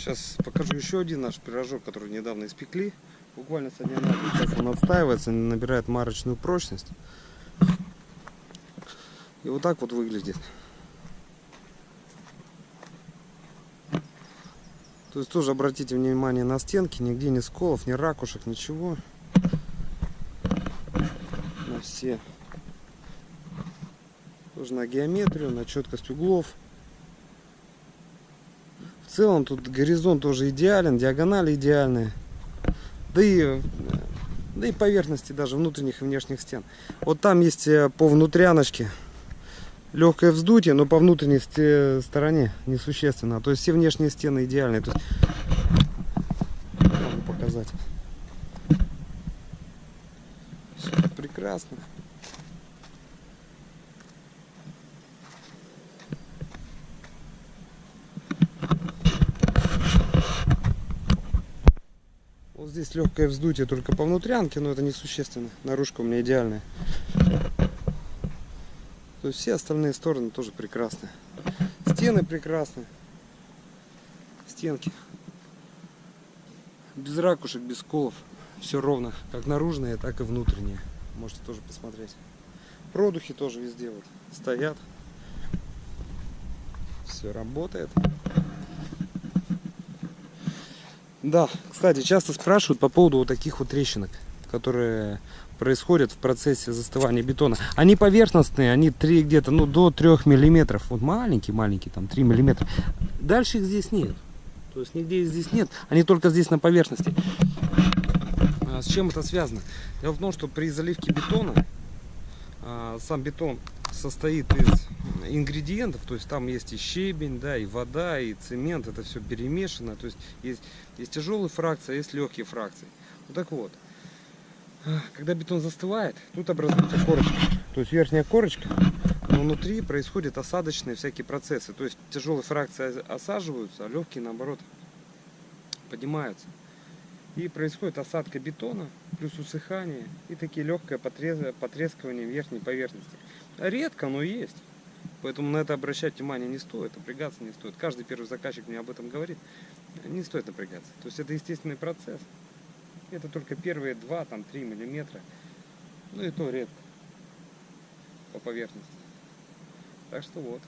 Сейчас покажу еще один наш пирожок, который недавно испекли. Буквально со дня на день. Сейчас он отстаивается, набирает марочную прочность. И вот так вот выглядит. То есть тоже обратите внимание на стенки, нигде ни сколов, ни ракушек, ничего. На все. Тоже на геометрию, на четкость углов. В целом тут горизонт тоже идеален, диагонали идеальные. Да и поверхности даже внутренних и внешних стен. Вот там есть по внутряночке легкое вздутие, но по внутренней стороне несущественно. То есть все внешние стены идеальные. То есть, могу показать. Все прекрасно. Вот здесь легкое вздутие только по внутрянке, но это несущественно. Наружка у меня идеальная. То есть все остальные стороны тоже прекрасны. Стены прекрасны. Стенки. Без ракушек, без сколов. Все ровно. Как наружные, так и внутренние. Можете тоже посмотреть. Продухи тоже везде вот стоят. Все работает. Да, кстати, часто спрашивают по поводу вот таких вот трещинок, которые происходят в процессе застывания бетона. Они поверхностные, они где-то до 3 миллиметров. Вот маленькие, там 3 миллиметра. Дальше их здесь нет. То есть нигде их здесь нет, они только здесь на поверхности. С чем это связано? Дело в том, что при заливке бетона сам бетон состоит из ингредиентов, то есть там есть и щебень, да, и вода, и цемент, это все перемешано, то есть есть тяжелые фракции, а есть легкие фракции. Вот так вот, когда бетон застывает, тут образуется корочка, то есть верхняя корочка, но внутри происходят осадочные всякие процессы, то есть тяжелые фракции осаживаются, а легкие наоборот поднимаются. И происходит осадка бетона, плюс усыхание и такие легкое потрескивание верхней поверхности. Редко, но есть. Поэтому на это обращать внимание не стоит, напрягаться не стоит. Каждый первый заказчик мне об этом говорит. Не стоит напрягаться. То есть это естественный процесс. Это только первые 2-3 миллиметра. Ну и то редко по поверхности. Так что вот.